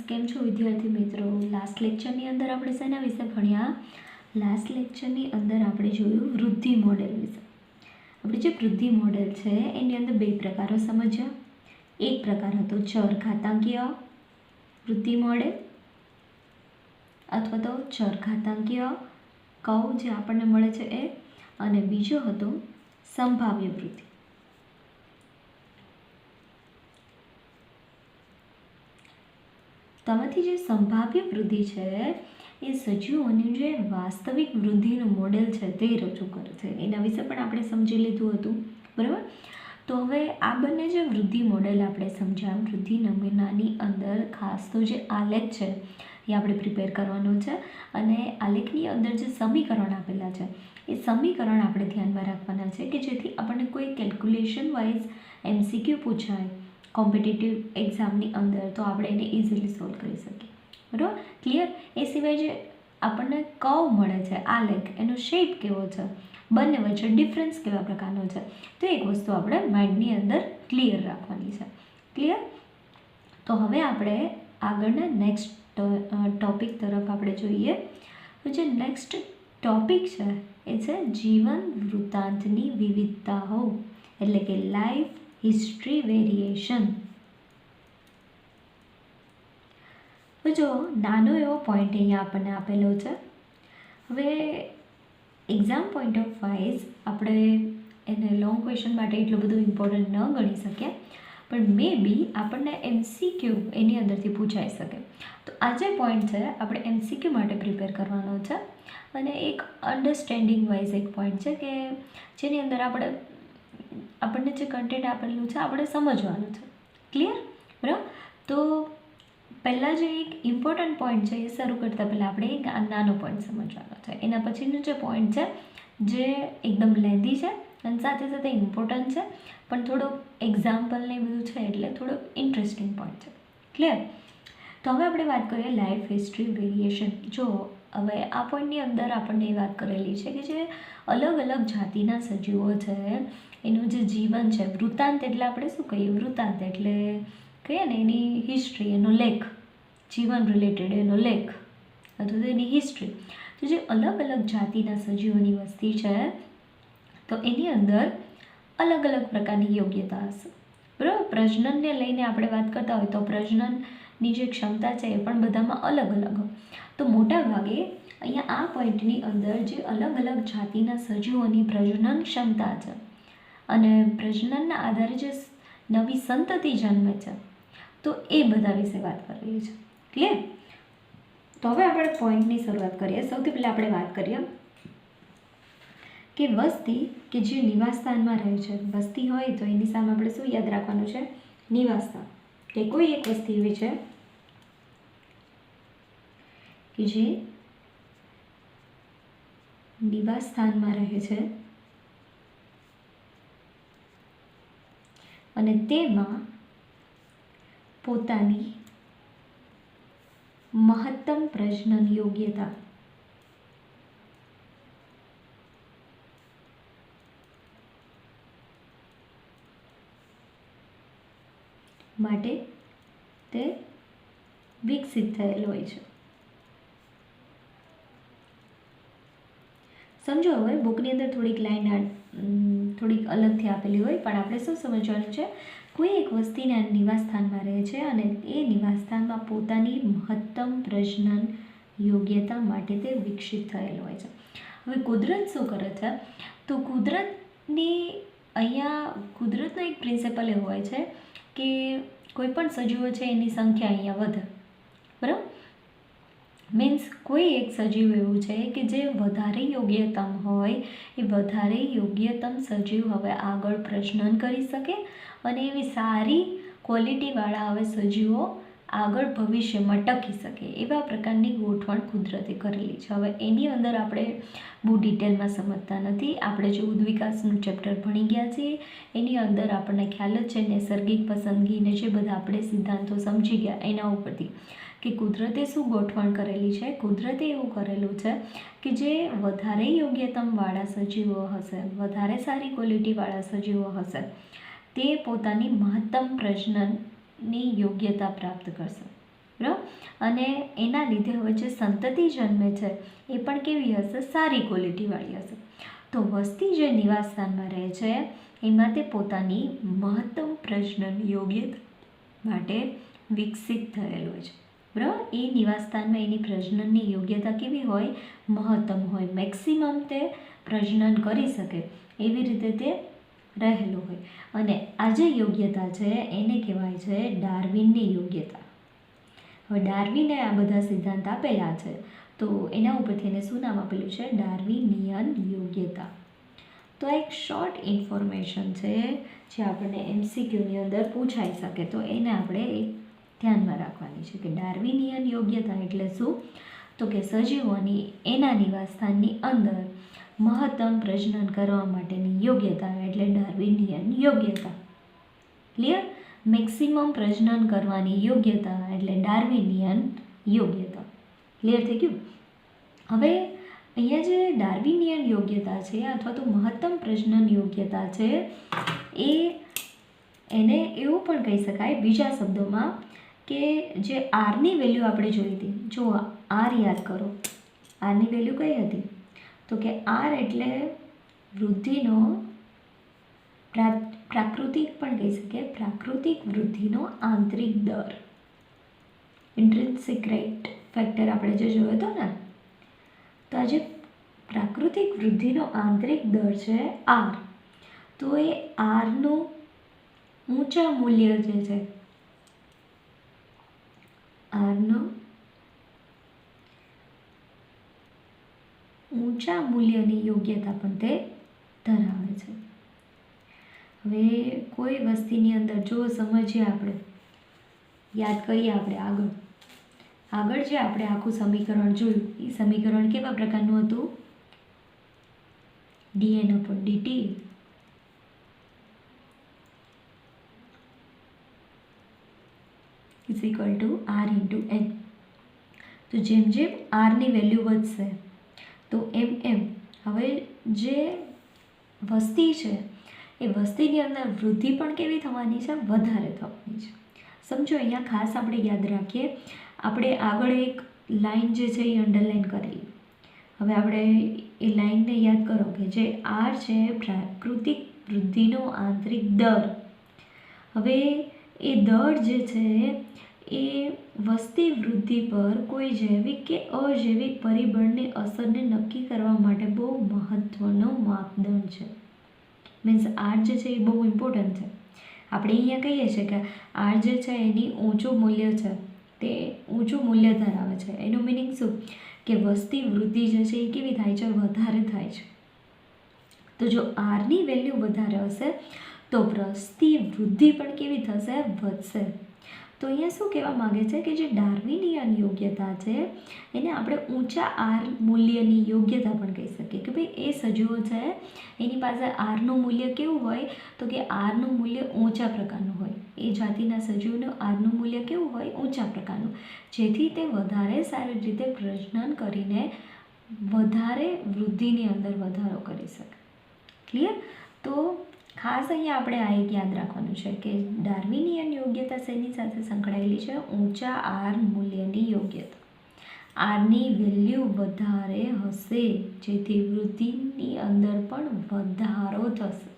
કેમ છો વિદ્યાર્થી મિત્રો? લાસ્ટ લેક્ચરની અંદર આપણે શેના વિશે ભણ્યા? લાસ્ટ લેક્ચરની અંદર આપણે જોયું વૃદ્ધિ મોડેલ વિશે. આપણે જે વૃદ્ધિ મોડેલ છે એની અંદર બે પ્રકારો સમજ્યા. એક પ્રકાર હતો ચર ઘાતાંકીય વૃદ્ધિ મોડેલ અથવા તો ચર ઘાતાંકીય કર્વ જે આપણને મળે છે એ, અને બીજો હતો સંભાવ્ય વૃદ્ધિ. તેમાંથી જે સંભાવ્ય વૃદ્ધિ છે એ સજીવોની જે વાસ્તવિક વૃદ્ધિનું મોડેલ છે તે રજૂ કરે છે. એના વિશે પણ આપણે સમજી લીધું હતું, બરાબર. તો હવે આ બંને જે વૃદ્ધિ મોડેલ આપણે સમજ્યા, વૃદ્ધિ નમૂનાની અંદર ખાસ તો જે આલેખ છે એ આપણે પ્રિપેર કરવાનો છે, અને આલેખની અંદર જે સમીકરણ આપેલા છે એ સમીકરણ આપણે ધ્યાનમાં રાખવાના છે કે જેથી આપણને કોઈ કેલ્ક્યુલેશન વાઇઝ MCQ પૂછાય કોમ્પિટિટિવ એક્ઝામની અંદર તો આપણે એને ઇઝીલી સોલ્વ કરી શકીએ, બરાબર. ક્લિયર? એ સિવાય જે આપણને કર્વ મળે છે આલેખ, એનો શેપ કેવો છે, બંને વચ્ચે ડિફરન્સ કેવા પ્રકારનો છે, તો એક વસ્તુ આપણે માઇન્ડની અંદર ક્લિયર રાખવાની છે. ક્લિયર? તો હવે આપણે આગળના નેક્સ્ટ ટોપિક તરફ આપણે જોઈએ. તો જે નેક્સ્ટ ટોપિક છે એ છે જીવન વૃત્તાંતની વિવિધતાઓ, એટલે કે લાઈફ હિસ્ટ્રી વેરિએશન. તો જો નાનો એવો પોઈન્ટ અહીંયા આપણને આપેલો છે. હવે એક્ઝામ પોઈન્ટ ઓફ વાઇઝ આપણે એને લોંગ ક્વેશ્ચન માટે એટલું બધું ઇમ્પોર્ટન્ટ ન ગણી શકીએ, પણ મે બી આપણને MCQ એની અંદરથી પૂછાઈ શકે. તો આ જે પોઈન્ટ છે આપણે MCQ માટે પ્રિપેર કરવાનો છે, અને એક અન્ડરસ્ટેન્ડિંગ વાઇઝ એક પોઈન્ટ છે કે જેની અંદર આપણને જે કન્ટેન્ટ આપેલું છે આપણે સમજવાનું છે. ક્લિયર? બરાબર. તો પહેલાં જે એક ઇમ્પોર્ટન્ટ પોઈન્ટ છે એ શરૂ કરતાં પહેલાં આપણે એક નાનો પોઈન્ટ સમજવાનો છે. એના પછીનો જે પોઈન્ટ છે જે એકદમ લેન્ધી છે અને સાથે સાથે ઇમ્પોર્ટન્ટ છે, પણ થોડો એક્ઝામ્પલ ને બધું છે એટલે થોડો ઇન્ટરેસ્ટિંગ પોઈન્ટ છે. ક્લિયર? તો હવે આપણે વાત કરીએ લાઈફ હિસ્ટ્રી વેરિએશન. જો હવે આ પોઈન્ટની અંદર આપણને એ વાત કરેલી છે કે જે અલગ અલગ જાતિના સજીવો છે એનું જે જીવન છે, વૃત્તાંત એટલે આપણે શું કહીએ? વૃત્તાંત એટલે કહીએ ને એની હિસ્ટ્રી, એનો લેખ, જીવન રિલેટેડ એનો લેખ અથવા તો એની હિસ્ટ્રી. તો જે અલગ અલગ જાતિના સજીવોની વસ્તી છે તો એની અંદર અલગ અલગ પ્રકારની યોગ્યતા હશે, બરાબર. પ્રજનનને લઈને આપણે વાત કરતા હોય તો પ્રજનનની જે ક્ષમતા છે એ પણ બધામાં અલગ અલગ હોય. તો મોટા ભાગે અહીંયા આ પોઈન્ટની અંદર જે અલગ અલગ જાતિના સજીવોની પ્રજનન ક્ષમતા છે અને પ્રજનનના આધારે જે નવી સંતતિ જન્મે છે તો એ બધા વિશે વાત કરેલી છે. ક્લિયર? તો હવે આપણે પોઈન્ટની શરૂઆત કરીએ. સૌથી પહેલાં આપણે વાત કરીએ કે વસ્તી કે જે નિવાસસ્થાનમાં રહે છે, વસ્તી હોય તો એની સામે આપણે શું યાદ રાખવાનું છે? નિવાસસ્થાન. કે કોઈ એક વસ્તી એવી છે કે જે નિવાસસ્થાનમાં રહે છે અને તેમાં પોતાની મહત્તમ પ્રજનન યોગ્યતા માટે તે વિકસિત થયેલ હોય છે. સમજો હવે બુકની અંદર થોડીક લાઈન થોડીક અલગથી આપેલી હોય, પણ આપણે શું સમજવાનું છે? કોઈ એક વસ્તીના નિવાસસ્થાનમાં રહે છે અને એ નિવાસસ્થાનમાં પોતાની મહત્તમ પ્રજનન યોગ્યતા માટે તે વિકસિત થયેલ હોય છે. હવે કુદરત શું કરે છે? તો કુદરતનો એક પ્રિન્સિપલ એવો હોય છે કે કોઈ પણ સજીવો છે એની સંખ્યા અહીંયા વધે, બરાબર. મીન્સ કોઈ એક સજીવ એવું છે કે જે વધારે યોગ્યતમ હોય, એ વધારે યોગ્યતમ સજીવ હવે આગળ પ્રજનન કરી શકે અને એવી સારી ક્વોલિટીવાળા હવે સજીવો આગળ ભવિષ્યમાં ટકી શકે એવા પ્રકારની ગોઠવણ કુદરતે કરેલી છે. હવે એની અંદર આપણે બહુ ડિટેલમાં સમજતા નથી. આપણે જે ઉદ્વિકાસનું ચેપ્ટર ભણી ગયા છીએ એની અંદર આપણને ખ્યાલ જ છે નૈસર્ગિક પસંદગીને જે બધા આપણે સિદ્ધાંતો સમજી ગયા એના ઉપરથી કે કુદરતે શું ગોઠવણ કરેલી છે. કુદરતે એવું કરેલું છે કે જે વધારે યોગ્યતમવાળા સજીવો હશે, વધારે સારી ક્વોલિટીવાળા સજીવો હશે, તે પોતાની મહત્તમ પ્રજનનની યોગ્યતા પ્રાપ્ત કરશે. બરાબર. અને એના લીધે હવે જે સંતતિ જન્મે છે એ પણ કેવી હશે? સારી ક્વોલિટીવાળી હશે. તો વસ્તી જે નિવાસ સ્થાનમાં રહે છે એમાં તે પોતાની મહત્તમ પ્રજનન યોગ્યતા માટે વિકસિત થયેલો હોય છે. બરાબર. એ નિવાસસ્થાનમાં એની પ્રજનનની યોગ્યતા કેવી હોય? મહત્તમ હોય, મેક્સિમમ તે પ્રજનન કરી શકે એવી રીતે તે રહેલું હોય. અને આ જે યોગ્યતા છે એને કહેવાય છે ડાર્વિનની યોગ્યતા. હવે ડાર્વિને આ બધા સિદ્ધાંત આપેલા છે તો એના ઉપરથી એને શું નામ આપેલું છે? ડાર્વિનિયન યોગ્યતા. તો એક શોર્ટ ઇન્ફોર્મેશન છે જે આપણને MCQની અંદર પૂછાઈ શકે, તો એને આપણે ધ્યાનમાં રાખવાની છે કે ડાર્વિનિયન યોગ્યતા એટલે શું? તો કે સજીવોની એના નિવાસસ્થાનની અંદર મહત્તમ પ્રજનન કરવા માટેની યોગ્યતા એટલે ડાર્વિનિયન યોગ્યતા. ક્લિયર? મેક્સિમમ પ્રજનન કરવાની યોગ્યતા એટલે ડાર્વિનિયન યોગ્યતા. ક્લિયર થઈ ગયું? હવે અહીંયા જે ડાર્વિનિયન યોગ્યતા છે અથવા તો મહત્તમ પ્રજનન યોગ્યતા છે એને એવું પણ કહી શકાય બીજા શબ્દોમાં કે જે આરની વેલ્યુ આપણે જોઈ હતી, જો આર યાદ કરો, આરની વેલ્યુ કઈ હતી? તો કે આર એટલે વૃદ્ધિનો પ્રાકૃતિક પણ કહી શકીએ, પ્રાકૃતિક વૃદ્ધિનો આંતરિક દર, ઇન્ટ્રિન્સિક રેટ ફેક્ટર આપણે જે જોયો હતો ને, તો આ જે પ્રાકૃતિક વૃદ્ધિનો આંતરિક દર છે આર, તો એ આરનું ઊંચા મૂલ્ય જે છે, આરનું ઊંચા મૂલ્યની યોગ્યતા પણ તે ધરાવે છે. હવે કોઈ વસ્તીની અંદર જો સમજીએ આપણે, યાદ કરીએ આપણે આગળ જે આપણે આખું સમીકરણ જોયું એ સમીકરણ કેવા પ્રકારનું હતું? dN/dt = R/N. તો જેમ જેમ આરની વેલ્યુ વધશે તો એમ હવે જે વસ્તી છે એ વસ્તીની અંદર વૃદ્ધિ પણ કેવી થવાની છે? વધારે થવાની છે. સમજો અહીંયા ખાસ આપણે યાદ રાખીએ, આપણે આગળ એક લાઈન જે છે એ અંડરલાઈન કરેલી. હવે આપણે એ લાઈનને યાદ કરો કે જે આર છે પ્રાકૃતિક વૃદ્ધિનો આંતરિક દર. હવે એ દર જે છે એ વસ્તી વૃદ્ધિ પર કોઈ જૈવિક કે અજૈવિક પરિબળની અસરને નક્કી કરવા માટે બહુ મહત્ત્વનો માપદંડ છે. મીન્સ આર જે છે એ બહુ ઇમ્પોર્ટન્ટ છે. આપણે અહીંયા કહીએ છીએ કે આર જે છે એની ઊંચું મૂલ્ય છે, તે ઊંચું મૂલ્ય ધરાવે છે. એનું મિનિંગ શું? કે વસ્તી વૃદ્ધિ જે છે એ કેવી થાય છે? વધારે થાય છે. તો જો આરની વેલ્યુ વધારે હશે તો વસ્તી વૃદ્ધિ પણ કેવી થશે? વધશે. તો અહીંયા શું કહેવા માગે છે કે જે ડાર્વિનિયન યોગ્યતા છે એને આપણે ઊંચા આર મૂલ્યની યોગ્યતા પણ કહી શકીએ કે ભાઈ એ સજીવો છે એની પાસે આરનું મૂલ્ય કેવું હોય? તો કે આરનું મૂલ્ય ઊંચા પ્રકારનું હોય. એ જાતિના સજીવનું આરનું મૂલ્ય કેવું હોય? ઊંચા પ્રકારનું, જેથી તે વધારે સારી રીતે પ્રજનન કરીને વધારે વૃદ્ધિની અંદર વધારો કરી શકે. ક્લિયર? તો ખાસ અહીંયા આપણે આ એક યાદ રાખવાનું છે કે ડાર્વિનિયન યોગ્યતા શેની સાથે સંકળાયેલી છે? ઊંચા આર મૂલ્યની યોગ્યતા. આરની વેલ્યુ વધારે હશે જેથી વૃદ્ધિની અંદર પણ વધારો થશે.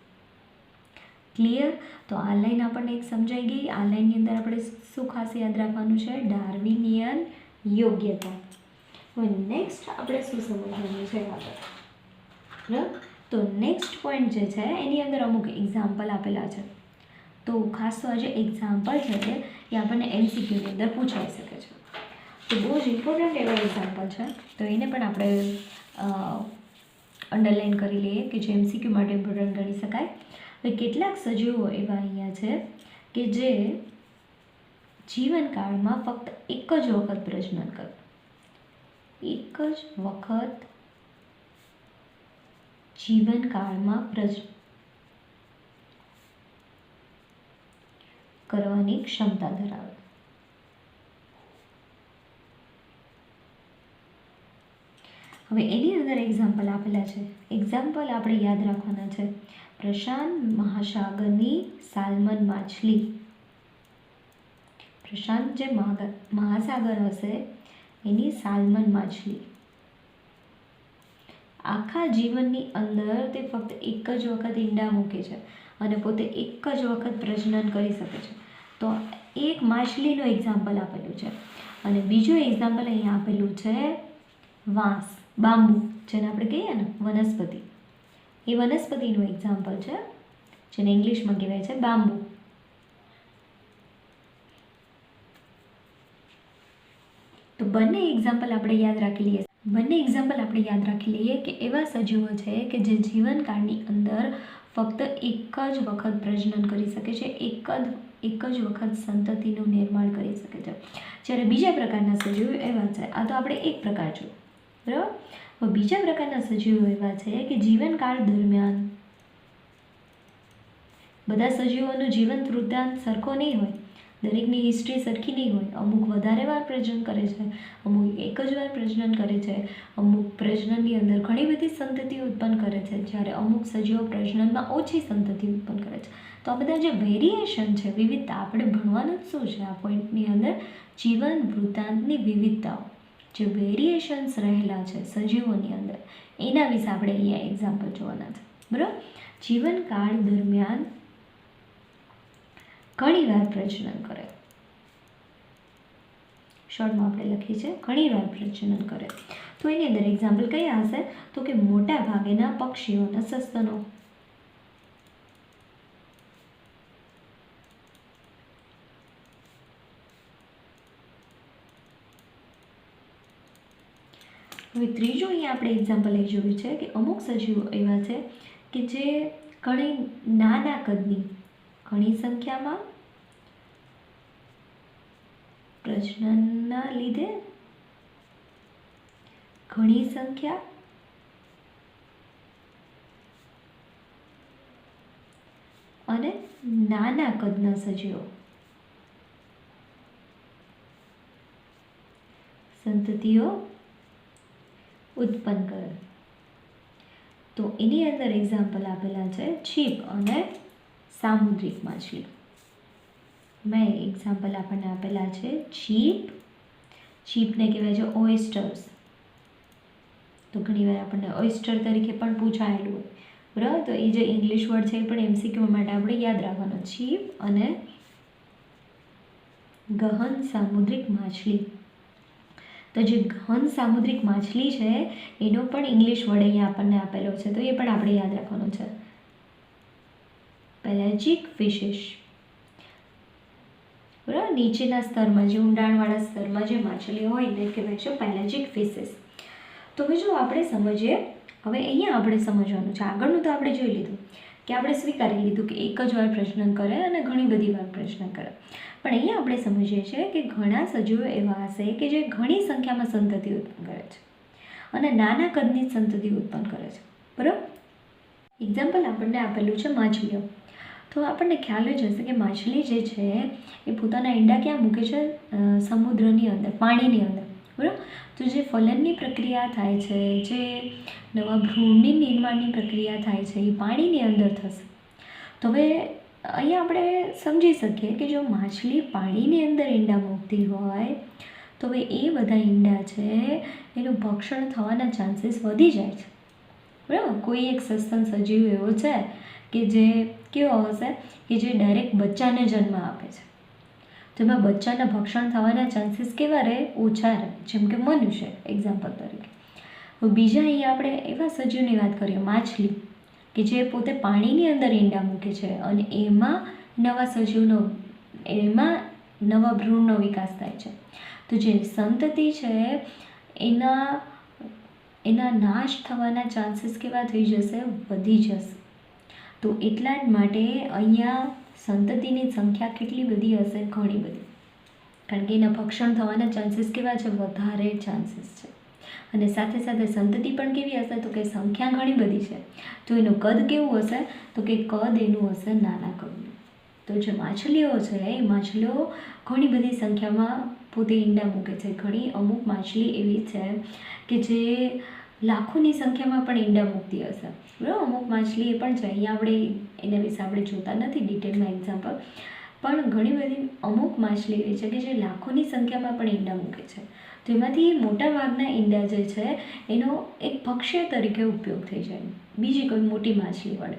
ક્લિયર? તો આ લાઈન આપણને એક સમજાઈ ગઈ. આ લાઈનની અંદર આપણે શું ખાસ યાદ રાખવાનું છે? ડાર્વિનિયન યોગ્યતા. હવે નેક્સ્ટ આપણે શું સમજવાનું છે આગળ? બરાબર. તો નેક્સ્ટ પોઈન્ટ જે છે એની અંદર અમુક એક્ઝામ્પલ આપેલા છે. તો ખાસ તો આ જે એક્ઝામ્પલ છે એ આપણને MCQની અંદર પૂછાઈ શકે છે. તો બહુ જ ઇમ્પોર્ટન્ટ એવા એક્ઝામ્પલ છે, તો એને પણ આપણે અંડરલાઈન કરી લઈએ કે જે MCQ માટે ઇમ્પોર્ટન્ટ ગણી શકાય. હવે કેટલાક સજીવો એવા અહીંયા છે કે જે જીવનકાળમાં ફક્ત એક જ વખત પ્રજનન કરે. એક જ વખત જીવનકાળમાં પ્રજનન કરવાની ક્ષમતા ધરાવે. હવે એની અંદર એક્ઝામ્પલ આપેલા છે. એક્ઝામ્પલ આપણે યાદ રાખવાના છે. પ્રશાંત મહાસાગરની સાલ્મન માછલી, પ્રશાંત જે મહાસાગર હશે એની સાલ્મન માછલી આખા જીવનની અંદર તે ફક્ત એક જ વખત ઈંડા મૂકે છે અને પોતે એક જ વખત પ્રજનન કરી શકે છે. તો એક માછલીનું એક્ઝામ્પલ આપેલું છે. અને બીજું એક્ઝામ્પલ અહીંયા આપેલું છે વાંસ, બાંબુ, જેને આપણે કહીએ ને વનસ્પતિ, એ વનસ્પતિનું એક્ઝામ્પલ છે, જેને ઇંગ્લિશમાં કહેવાય છે બાંબુ. તો બંને એક્ઝામ્પલ આપણે યાદ રાખી લઈએ કે એવા સજીવો છે કે જે જીવનકાળની અંદર ફક્ત એક જ વખત પ્રજનન કરી શકે છે, એક જ વખત સંતતિનું નિર્માણ કરી શકે છે. જ્યારે બીજા પ્રકારના સજીવો એવા છે, આ તો આપણે એક પ્રકાર જોયું, બરાબર. હવે બીજા પ્રકારના સજીવો એવા છે કે જીવનકાળ દરમિયાન બધા સજીવોનું જીવન વૃત્તાંત સરખો નહીં હોય, દરેકની હિસ્ટ્રી સરખી નહીં હોય. અમુક વધારે વાર પ્રજનન કરે છે, અમુક એક જ વાર પ્રજનન કરે છે, અમુક પ્રજનનની અંદર ઘણી બધી સંતતિ ઉત્પન્ન કરે છે, જ્યારે અમુક સજીવો પ્રજનનમાં ઓછી સંતતિ ઉત્પન્ન કરે છે. તો આ બધા જે વેરિએશન છે, વિવિધતા, આપણે ભણવાનું જ શું છે આ પોઈન્ટની અંદર, જીવન વૃત્તાંતની વિવિધતાઓ, જે વેરિએશન્સ રહેલા છે સજીવોની અંદર, એના વિશે આપણે અહીંયા એક્ઝામ્પલ જોવાના છે, બરાબર. જીવનકાળ દરમિયાન ઘણીવાર પ્રજનન કરે, શોર્ટમાં આપણે લખીએ છીએ ઘણીવાર પ્રજનન કરે. તો એની અંદર એક્ઝામ્પલ કયા હશે? તો કે મોટા ભાગેના પક્ષીઓ અને સસ્તનો. હવે ત્રીજું અહીંયા આપણે એક્ઝામ્પલ એ જોયું છે કે અમુક સજીવો એવા છે કે જે ઘણી નાના કદની, ઘણી સંખ્યામાં પ્રજનનના લીધે ઘણી સંખ્યા અને નાના કદના સજીવો સંતતિઓ ઉત્પન્ન કરે. તો એની અંદર એક્ઝામ્પલ આપેલા છે છીપ અને સામુદ્રિક માછલી. મેં એક્ઝામ્પલ આપણને આપેલા છે છીપને કહેવાય છે ઓયસ્ટર્સ. તો ઘણીવાર આપણને ઓયસ્ટર તરીકે પણ પૂછાયેલું હોય, બરાબર. તો એ જે ઇંગ્લિશ વર્ડ છે એ પણ એમસીક્યુ માટે આપણે યાદ રાખવાનો. છીપ અને ગહન સામુદ્રિક માછલી. તો જે ગહન સામુદ્રિક માછલી છે એનો પણ ઇંગ્લિશ વર્ડ અહીંયા આપણને આપેલો છે, તો એ પણ આપણે યાદ રાખવાનો છે, પેલેજિક ફિશિસ, બરાબર. નીચેના સ્તરમાં, જે ઊંડાણવાળા સ્તરમાં જે માછલીઓ હોય એને કહેવાય છે પેલેજિક ફિશિસ. તો હવે જો આપણે સમજીએ, હવે અહીંયા આપણે સમજવાનું છે, આગળનું તો આપણે જોઈ લીધું કે આપણે સ્વીકારી લીધું કે એક જ વાર પ્રજનન કરે અને ઘણી બધી વાર પ્રજનન કરે. પણ અહીંયા આપણે સમજીએ છીએ કે ઘણા સજીવો એવા હશે કે જે ઘણી સંખ્યામાં સંતતિ ઉત્પન્ન કરે છે અને નાના કદની સંતતિ ઉત્પન્ન કરે છે, બરાબર. એક્ઝામ્પલ આપણને આપેલું છે માછલીઓ. તો આપણને ખ્યાલ જ હશે કે માછલી જે છે એ પોતાના ઈંડા ક્યાં મૂકે છે? સમુદ્રની અંદર, પાણીની અંદર, બરાબર. તો જે ફલનની પ્રક્રિયા થાય છે, જે નવા ભ્રૂણની નિર્માણની પ્રક્રિયા થાય છે, એ પાણીની અંદર થશે. તો હવે અહીંયા આપણે સમજી શકીએ કે જો માછલી પાણીની અંદર ઈંડા મૂકતી હોય તો હવે એ બધા ઈંડા છે એનું ભક્ષણ થવાના ચાન્સીસ વધી જાય છે, બરાબર. કોઈ એક સસ્તન સજીવ એવો છે કે જે કેવો હશે કે જે ડાયરેક્ટ બચ્ચાને જન્મ આપે છે, તો એમાં બચ્ચાના ભક્ષણ થવાના ચાન્સીસ કેવા રહે? ઓછા રહે, જેમ કે મનુષ્ય એક્ઝામ્પલ તરીકે. બીજા અહીંયા આપણે એવા સજીવની વાત કરીએ, માછલી, કે જે પોતે પાણીની અંદર ઈંડા મૂકે છે અને એમાં નવા ભ્રૂણનો વિકાસ થાય છે. તો જે સંતતિ છે એના નાશ થવાના ચાન્સીસ કેવા થઈ જશે? વધી જશે. તો એટલા જ માટે અહીંયા સંતતિની સંખ્યા કેટલી બધી હશે? ઘણી બધી, કારણ કે એના ભક્ષણ થવાના ચાન્સીસ કેવા છે? વધારે ચાન્સીસ છે. અને સાથે સાથે સંતતિ પણ કેવી હશે? તો કે સંખ્યા ઘણી બધી છે, તો એનું કદ કેવું હશે? તો કે કદ એનું હશે નાના કદનું. તો જે માછલીઓ છે એ માછલીઓ ઘણી બધી સંખ્યામાં પોતે ઈંડા મૂકે છે. અમુક માછલી એવી છે કે જે લાખોની સંખ્યામાં પણ ઈંડા મૂકતી હશે, બરાબર. અમુક માછલી એ પણ છે, અહીંયા આપણે એના વિશે આપણે જોતા નથી ડિટેલમાં એક્ઝામ્પલ, પણ ઘણી બધી અમુક માછલી એવી છે કે જે લાખોની સંખ્યામાં પણ ઈંડા મૂકે છે. તો એમાંથી મોટા ભાગના ઈંડા જે છે એનો એક ભક્ષ્ય તરીકે ઉપયોગ થઈ જાય બીજી કોઈ મોટી માછલી વડે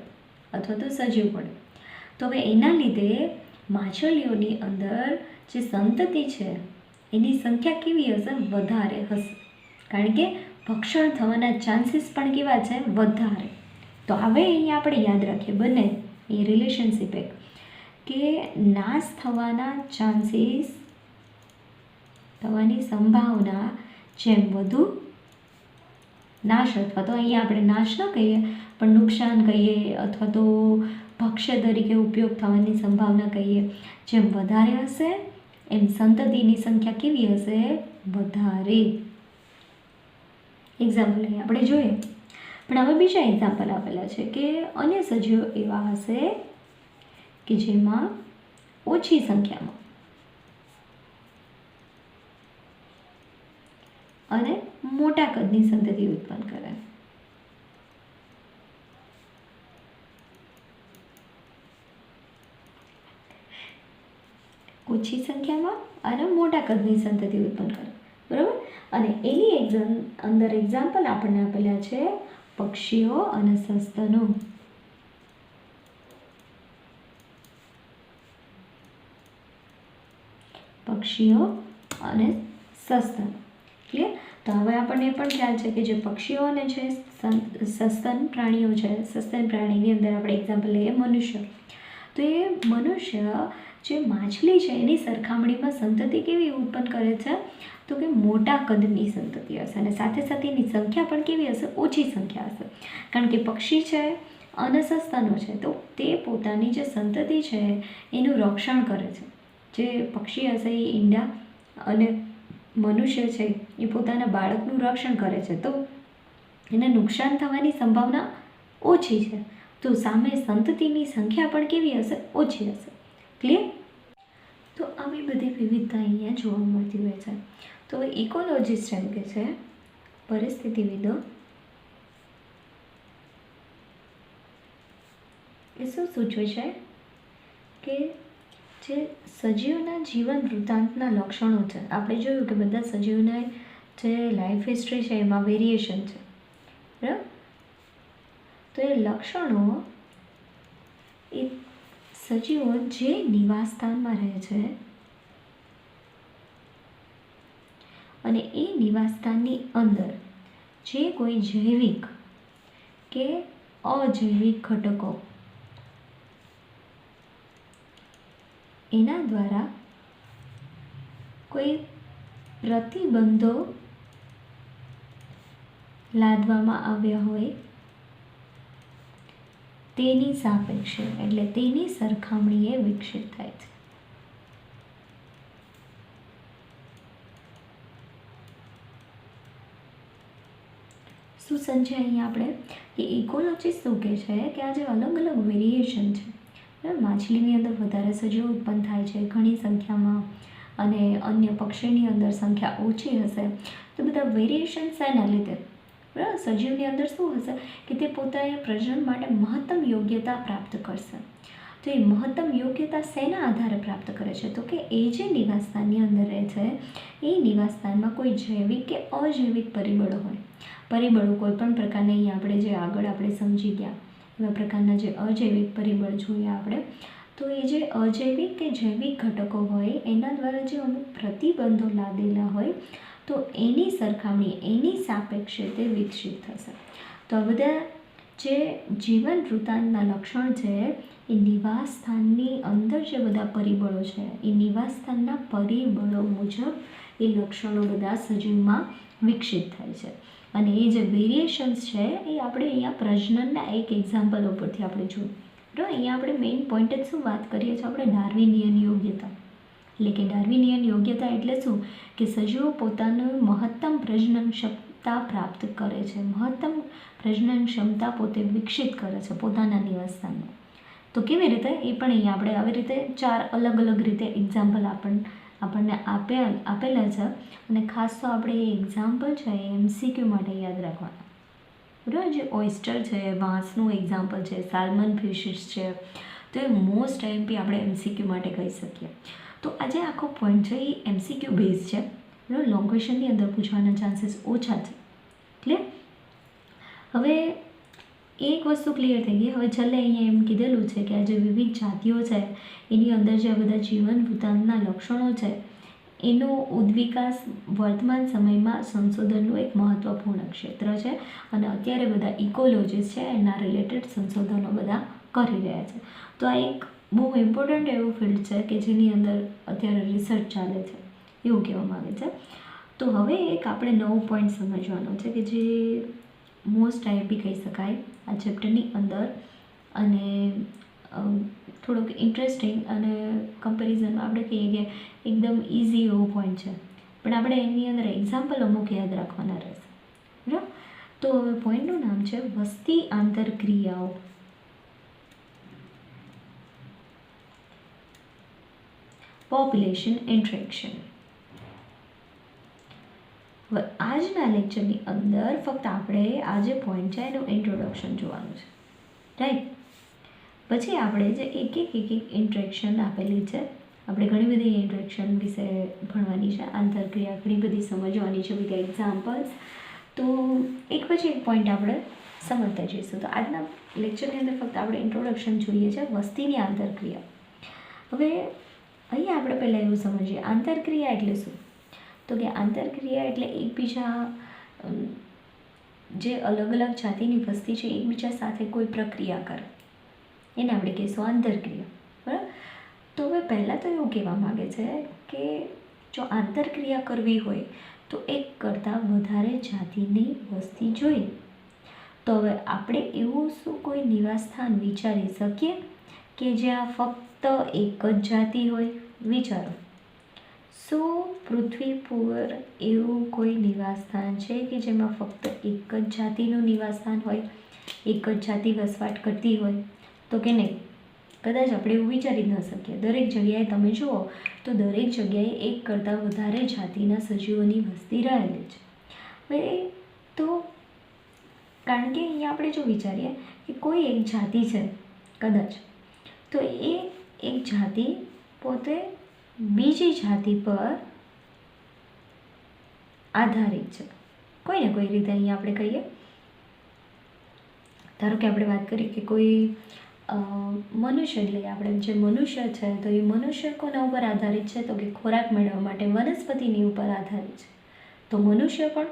અથવા તો સજીવ વડે. તો હવે એના લીધે માછલીઓની અંદર જે સંતતિ છે એની સંખ્યા કેવી હશે? વધારે હશે, કારણ કે ભક્ષણ થવાના ચાન્સીસ પણ કેવા છે? વધારે. તો હવે અહીંયા આપણે યાદ રાખીએ બંને એ રિલેશનશીપ એક કે નાશ થવાના ચાન્સીસ થવાની સંભાવના જેમ વધુ નાશ અથવા તો અહીંયા આપણે નાશ ન કહીએ પણ નુકસાન કહીએ અથવા તો ભક્ષ્ય તરીકે ઉપયોગ થવાની સંભાવના કહીએ, જેમ વધારે હશે એમ સંતતિની સંખ્યા કેવી હશે? વધારે. એક્ઝામ્પલ અહીં આપણે જોઈએ, પણ હવે બીજા એક્ઝામ્પલ આપેલા છે કે અન્ય સજીવો એવા હશે કે જેમાં ઓછી સંખ્યામાં અને મોટા કદની સંતતિ ઉત્પન્ન કરે. ઓછી સંખ્યામાં અને મોટા કદની સંતતિ ઉત્પન્ન કરે, બરાબર. અને એની અંદર એક્ઝામ્પલ આપણને આપેલા છે પક્ષીઓ અને સસ્તનો. પક્ષીઓ અને સસ્તન. ક્લિયર? તો હવે આપણને એ પણ ખ્યાલ છે કે જે પક્ષીઓ અને છે સસ્તન પ્રાણીઓ છે, સસ્તન પ્રાણીની અંદર આપણે એક્ઝામ્પલ લઈએ મનુષ્ય. તો એ મનુષ્ય જે માછલી છે એની સરખામણીમાં સંતતિ કેવી ઉત્પન્ન કરે છે? તો કે મોટા કદની સંતતિ હશે અને સાથે સાથે એની સંખ્યા પણ કેવી હશે? ઓછી સંખ્યા હશે, કારણ કે પક્ષી છે અને સસ્તનો છે તો તે પોતાની જે સંતતિ છે એનું રક્ષણ કરે છે. જે પક્ષી હશે એ ઈંડા અને મનુષ્ય છે એ પોતાના બાળકનું રક્ષણ કરે છે તો એને નુકસાન થવાની સંભાવના ઓછી છે. તો સામે સંતતિની સંખ્યા પણ કેવી હશે? ઓછી હશે. ક્લિયર? તો આવી બધી વિવિધતા અહીંયા જોવા મળતી હોય છે. તો ઇકોલોજીસ્ટ એમ કે છે, પરિસ્થિતિવિદો, એ શું સૂચવે છે કે જે સજીવના જીવન વૃત્તાંતના લક્ષણો છે, આપણે જોયું કે બધા સજીવના જે લાઈફ હિસ્ટ્રી છે એમાં વેરિએશન છે, બરાબર. તો એ લક્ષણો એ સજીવો જે નિવાસસ્થાનમાં રહે છે અને એ નિવાસસ્થાનની અંદર જે કોઈ જૈવિક કે અજૈવિક ઘટકો એના દ્વારા કોઈ પ્રતિબંધો લાદવામાં આવ્યા હોય તેની સાપેક્ષે એટલે તેની સરખામણીએ વિકસિત થાય છે. શું સમજ્યા અહીંયા આપણે કે ઇકોલોજીસ્ટ શું કહે છે કે આ જે અલગ અલગ વેરિએશન છે, માછલીની અંદર વધારે સજીવો ઉત્પન્ન થાય છે ઘણી સંખ્યામાં અને અન્ય પક્ષીની અંદર સંખ્યા ઓછી હશે, તો બધા વેરિએશન શેના લીધે? બરાબર. સજીવની અંદર શું હશે કે તે પોતાના પ્રજનન માટે મહત્તમ યોગ્યતા પ્રાપ્ત કરશે. તો એ મહત્તમ યોગ્યતા શેના આધારે પ્રાપ્ત કરે છે? તો કે એ જે નિવાસસ્થાનની અંદર રહે છે એ નિવાસસ્થાનમાં કોઈ જૈવિક કે અજૈવિક પરિબળો હોય. પરિબળો કોઈ પણ પ્રકારના અહીં આપણે જે આગળ આપણે સમજી ગયા એવા પ્રકારના જે અજૈવિક પરિબળ જોઈએ આપણે, તો એ જે અજૈવિક કે જૈવિક ઘટકો હોય એના દ્વારા જે અમુક પ્રતિબંધો લાદેલા હોય તો એની સરખામણી એની સાપેક્ષે તે વિકસિત થશે. તો આ બધા જે જીવન વૃત્તાંતના લક્ષણ છે એ નિવાસસ્થાનની અંદર જે બધા પરિબળો છે એ નિવાસસ્થાનના પરિબળો મુજબ એ લક્ષણો બધા સજીવમાં વિકસિત થાય છે. અને એ જે વેરિએશન્સ છે એ આપણે અહીંયા પ્રજનનના એક એક્ઝામ્પલ ઉપરથી આપણે જોયું. બરાબર. અહીંયા આપણે મેઇન પોઈન્ટ જ શું વાત કરીએ છીએ? આપણે ડાર્વિનિયન યોગ્યતા. એટલે કે ડાર્વિનિયન યોગ્યતા એટલે શું કે સજીવો પોતાનું મહત્તમ પ્રજનન ક્ષમતા પ્રાપ્ત કરે છે, મહત્તમ પ્રજનન ક્ષમતા પોતે વિકસિત કરે છે પોતાના નિવાસસ્થાનમાં. તો કેવી રીતે? એ પણ અહીંયા આપણે આવી રીતે 4 અલગ અલગ રીતે એક્ઝામ્પલ આપણને આપેલા છે અને ખાસ તો આપણે એ એક્ઝામ્પલ છે એ MCQ માટે યાદ રાખવાના. બરાબર. જે ઓયસ્ટર છે, વાંસનું એક્ઝામ્પલ છે, સાલ્મન ફિશિસ છે, તો એ મોસ્ટ આઈએમપી આપણે MCQ માટે કહી શકીએ. તો આ જે આખો પોઈન્ટ છે એ MCQ બેઝ છે, બરાબર. લોંગ ક્વેશ્ચનની અંદર પૂછવાના ચાન્સીસ ઓછા છે. ક્લિયર? હવે એક વસ્તુ ક્લિયર થઈ ગઈ. હવે છેલ્લે અહીંયા એમ કીધેલું છે કે આ જે વિવિધ જાતિઓ છે એની અંદર જે બધા જીવન વૃત્તાંતના લક્ષણો છે એનો ઉદ્વિકાસ વર્તમાન સમયમાં સંશોધનનું એક મહત્ત્વપૂર્ણ ક્ષેત્ર છે અને અત્યારે બધા ઇકોલોજીસ્ટ છે એના રિલેટેડ સંશોધનો બધા કરી રહ્યા છે. તો આ એક બહુ ઇમ્પોર્ટન્ટ એવું ફિલ્ડ છે કે જેની અંદર અત્યારે રિસર્ચ ચાલે છે એવું કહેવામાં આવે છે. તો હવે એક આપણે નવો પોઈન્ટ સમજવાનો છે કે જે મોસ્ટ આઈએમપી કહી શકાય આ ચેપ્ટરની અંદર અને થોડોક ઇન્ટરેસ્ટિંગ અને કમ્પેરિઝનમાં આપણે કહીએ કે એકદમ ઇઝી એવો પોઈન્ટ છે, પણ આપણે એની અંદર એક્ઝામ્પલ અમુક યાદ રાખવાના રહેશે, બરાબર. તો હવે પોઈન્ટનું નામ છે વસ્તી આંતરક્રિયાઓ. Population interaction. હવે આજના લેક્ચરની અંદર ફક્ત આપણે આ જે પોઈન્ટ છે એનું ઇન્ટ્રોડક્શન જોવાનું છે, રાઈટ. પછી આપણે જે એક ઇન્ટરેક્શન આપેલી છે, આપણે ઘણી બધી ઇન્ટરેક્શન વિશે ભણવાની છે, આંતરક્રિયા ઘણી બધી સમજવાની છે વિથ એક્ઝામ્પલ્સ. તો એક પછી એક પોઈન્ટ આપણે સમજતા જઈશું. તો આજના લેક્ચરની અંદર ફક્ત આપણે ઇન્ટ્રોડક્શન જોઈએ છે વસ્તીની આંતરક્રિયા. હવે અહીંયા આપણે પહેલાં એવું સમજીએ આંતરક્રિયા એટલે શું. તો કે આંતરક્રિયા એટલે એકબીજા જે અલગ અલગ જાતિની વસ્તી છે એકબીજા સાથે કોઈ પ્રક્રિયા કરે એને આપણે કહીશું આંતરક્રિયા, બરાબર. તો હવે પહેલાં તો એવું કહેવા માગે છે કે જો આંતરક્રિયા કરવી હોય તો એક કરતાં વધારે જાતિની વસ્તી જોઈએ. તો હવે આપણે એવું શું કોઈ નિવાસસ્થાન વિચારી શકીએ કે જ્યાં ફક્ત એક જ જાતિ હોય? વિચારો, શું પૃથ્વી પર એવું કોઈ નિવાસસ્થાન છે કે જેમાં ફક્ત એક જ જાતિનું નિવાસસ્થાન હોય, એક જ જાતિ વસવાટ કરતી હોય? તો કે નહીં, કદાચ આપણે એવું વિચારી ન શકીએ. દરેક જગ્યાએ તમે જુઓ તો દરેક જગ્યાએ એક કરતાં વધારે જાતિના સજીવોની વસ્તી રહેલી છે. હવે તો કારણ કે અહીંયા આપણે જો વિચારીએ કે કોઈ એક જાતિ છે કદાચ, તો એ એક જાતિ પોતે બીજી જાતિ પર આધારિત છે કોઈ ને કોઈ રીતે. અહીંયા આપણે કહીએ, ધારો કે આપણે વાત કરીએ કે કોઈ મનુષ્ય લઈએ આપણે, જે મનુષ્ય છે તો એ મનુષ્ય કોના ઉપર આધારિત છે? તો કે ખોરાક મેળવવા માટે વનસ્પતિની ઉપર આધારિત છે. તો મનુષ્ય પણ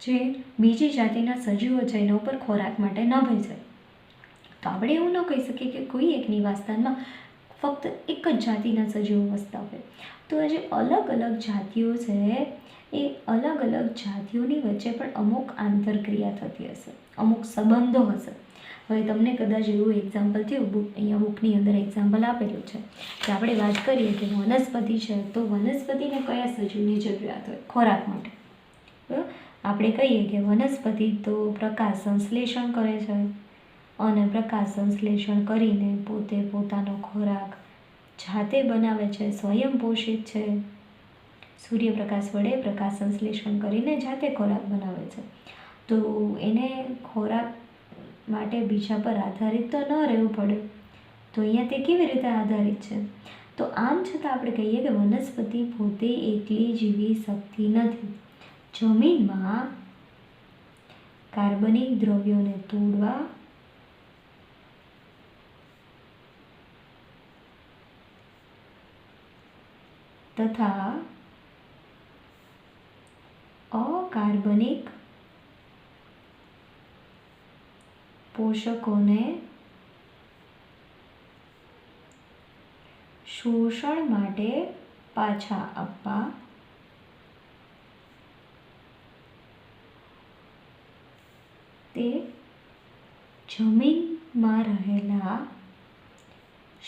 જે બીજી જાતિના સજીવો છે એના ઉપર ખોરાક માટે નભે છે. તો આપણે એવું ન કહી શકીએ કે કોઈ એક નિવાસસ્થાનમાં ફક્ત એક જ જાતિના સજીવો વસતા હોય. તો જે અલગ અલગ જાતિઓ છે એ અલગ અલગ જાતિઓની વચ્ચે પણ અમુક આંતરક્રિયા થતી હશે, અમુક સંબંધો હશે. હવે તમને કદાચ એવું એક્ઝામ્પલ થયું, અહીંયા બુકની અંદર એક્ઝામ્પલ આપેલું છે કે આપણે વાત કરીએ કે વનસ્પતિ છે તો વનસ્પતિને કયા સજીવની જરૂરિયાત હોય? ખોરાક માટે, બરાબર. આપણે કહીએ કે વનસ્પતિ તો પ્રકાશ સંશ્લેષણ કરે છે અને પ્રકાશ સંશ્લેષણ કરીને પોતે પોતાનો ખોરાક જાતે બનાવે છે, સ્વયં પોષિત છે. સૂર્યપ્રકાશ વડે પ્રકાશ સંશ્લેષણ કરીને જાતે ખોરાક બનાવે છે. તો એને ખોરાક માટે બીજા પર આધારિત તો ન રહેવું પડે. તો અહીંયા તે કેવી રીતે આધારિત છે? તો આમ છતાં આપણે કહીએ કે વનસ્પતિ પોતે એકલી જીવી શકતી નથી. જમીનમાં કાર્બનિક દ્રવ્યોને તોડવા તથા અકાર્બનિક પોષકોને શોષણ માટે પાછા આપવા તે જમીનમાં રહેલા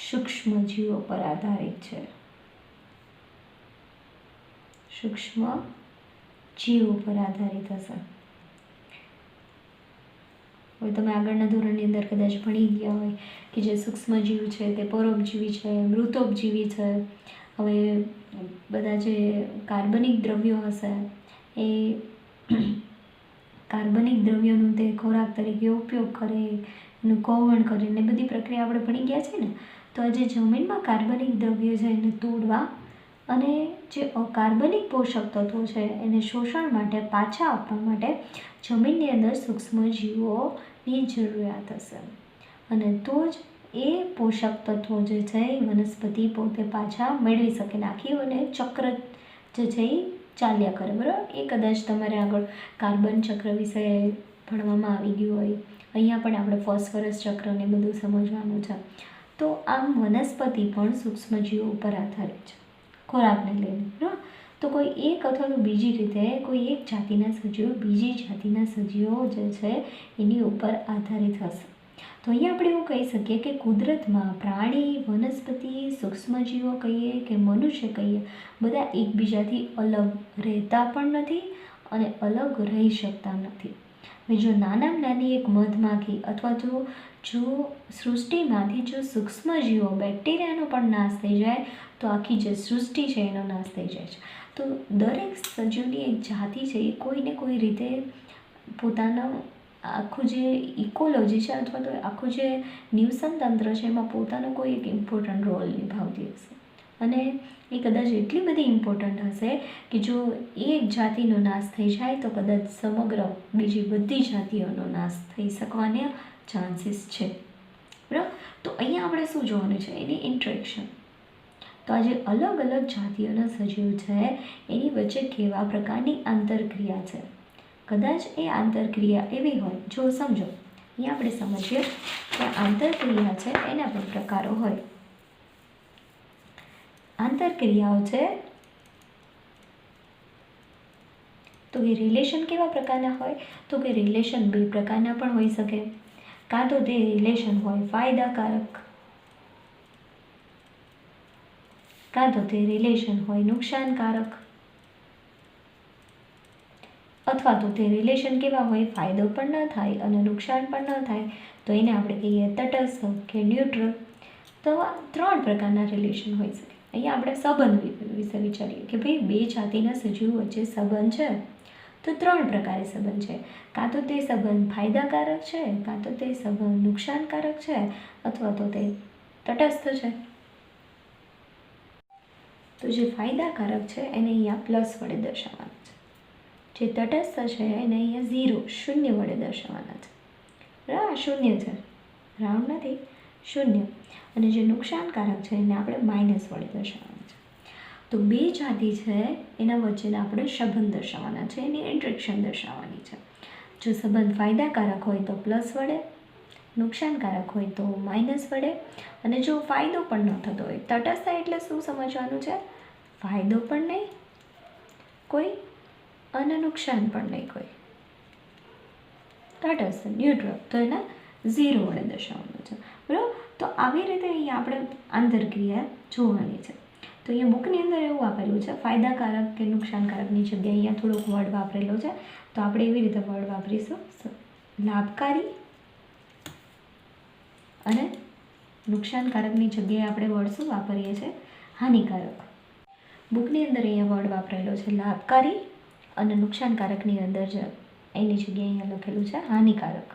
સૂક્ષ્મજીવો પર આધારિત છે. સૂક્ષ્મ જીવો પર આધારિત હશે. હવે તમે આગળના ધોરણની અંદર કદાચ ભણી ગયા હોય કે જે સૂક્ષ્મજીવ છે તે પરોપજીવી છે, મૃતોપજીવી છે. હવે બધા જે કાર્બનિક દ્રવ્યો હશે એ કાર્બનિક દ્રવ્યોનું તે ખોરાક તરીકે ઉપયોગ કરે, એનું કૌવણ કરીને બધી પ્રક્રિયા આપણે ભણી ગયા છે ને. તો આજે જમીનમાં કાર્બનિક દ્રવ્યો છે એને તોડવા અને જે અકાર્બનિક પોષક તત્વો છે એને શોષણ માટે પાછા આપવા માટે જમીનની અંદર સૂક્ષ્મજીવોની જરૂરિયાત હશે, અને તો જ એ પોષક તત્વો જે છે એ વનસ્પતિ પોતે પાછા મેળવી શકે. નાખી અને ચક્ર જે છે એ ચાલ્યા કરે. બરાબર, એ કદાચ તમારે આગળ કાર્બન ચક્ર વિશે ભણવામાં આવી ગયું હોય. અહીંયા પણ આપણે ફોસ્ફરસ ચક્રને બધું સમજવાનું છે. તો આમ વનસ્પતિ પણ સૂક્ષ્મજીવો ઉપર આધારિત છે ખોરાકને લઈને. બરાબર, તો કોઈ એક અથવા તો બીજી રીતે કોઈ એક જાતિના સજીવો બીજી જાતિના સજીવો જે છે એની ઉપર આધારિત હશે. તો અહીંયા આપણે એવું કહી શકીએ કે કુદરતમાં પ્રાણી, વનસ્પતિ, સૂક્ષ્મજીવો કહીએ કે મનુષ્ય કહીએ, બધા એકબીજાથી અલગ રહેતા પણ નથી અને અલગ રહી શકતા નથી. જો નાનામાં નાની એક મધમાખી અથવા તો જો સૃષ્ટિમાંથી જો સૂક્ષ્મજીવો બેક્ટેરિયાનો પણ નાશ થઈ જાય તો આખી જે સૃષ્ટિ છે એનો નાશ થઈ જાય છે. તો દરેક સજીવની એક જાતિ છે એ કોઈને કોઈ રીતે પોતાનું આખું જે ઇકોલોજી છે અથવા તો આખું જે નિવસનતંત્ર છે એમાં પોતાનો કોઈ એક ઇમ્પોર્ટન્ટ રોલ નિભાવતી હશે, અને એ કદાચ એટલી બધી ઇમ્પોર્ટન્ટ હશે કે જો એક જાતિનો નાશ થઈ જાય તો કદાચ સમગ્ર બીજી બધી જાતિઓનો નાશ થઈ શકવાના ચાન્સીસ છે. બરાબર, તો અહીંયા આપણે શું જોવાનું છે? એની ઇન્ટરેક્શન. તો આ જે અલગ અલગ જાતિઓના સજીવ છે એની વચ્ચે કેવા પ્રકારની આંતરક્રિયા છે? કદાચ એ આંતરક્રિયા એવી હોય, જો સમજો અહીંયા આપણે સમજીએ કે આંતરક્રિયા છે એના પણ પ્રકારો હોય. આંતરક્રિયાઓ છે તો કે રિલેશન કેવા પ્રકારના હોય? તો કે રિલેશન બે પ્રકારના પણ હોઈ શકે. કાં તો તે રિલેશન હોય ફાયદાકારક, કાં તો તે રિલેશન હોય નુકસાનકારક, અથવા તો તે રિલેશન કેવા હોય? ફાયદો પણ ન થાય અને નુકસાન પણ ન થાય, તો એને આપણે કહીએ તટસ્થ કે ન્યુટ્રલ. તો આ ત્રણ પ્રકારના રિલેશન હોઈ શકે. અહીંયા આપણે સંબંધ વિશે વિચારીએ કે ભાઈ બે જાતિના સજીવો વચ્ચે સંબંધ છે તો ત્રણ પ્રકારે સંબંધ છે. કાં તો તે સંબંધ ફાયદાકારક છે, કાં તો તે સંબંધ નુકસાનકારક છે, અથવા તો તે તટસ્થ છે. તો જે ફાયદાકારક છે એને અહીંયા પ્લસ વડે દર્શાવવાનું છે. જે તટસ્થ છે એને અહીંયા 0 શૂન્ય વડે દર્શાવવાના છે. બરાબર, શૂન્ય છે, રાઉન્ડ નથી, શૂન્ય. અને જે નુકસાનકારક છે એને આપણે માઇનસ વડે દર્શાવવાના છે. તો બે જાતિ છે એના વચ્ચેના આપણે સંબંધ દર્શાવવાના છે, એની ઇન્ટરેક્શન દર્શાવવાની છે. જો સંબંધ ફાયદાકારક હોય તો પ્લસ વડે, નુકસાનકારક હોય તો માઇનસ વડે, અને જો ફાયદો પણ ન થતો હોય. તટસ્થ એટલે શું સમજવાનું છે? ફાયદો પણ નહીં કોઈ અને નુકસાન પણ નહીં કોઈ. તટસ્થ ન્યુટ્રલ, તો એના 0 વડે દર્શાવવાનું છે. બરાબર, તો આવી રીતે અહીંયા આપણે આંતરક્રિયા જોવાની છે. તો અહીંયા બુકની અંદર એવું આપેલું છે ફાયદાકારક કે નુકસાનકારકની જગ્યાએ અહીંયા થોડોક વર્ડ વાપરેલો છે, તો આપણે એવી રીતે વર્ડ વાપરીશું લાભકારી, અને નુકસાનકારકની જગ્યાએ આપણે વર્ડ શું વાપરીએ છીએ? હાનિકારક. બુકની અંદર અહીંયા વર્ડ વાપરેલો છે લાભકારી, અને નુકસાનકારકની અંદર એની જગ્યાએ અહીંયા લખેલું છે હાનિકારક.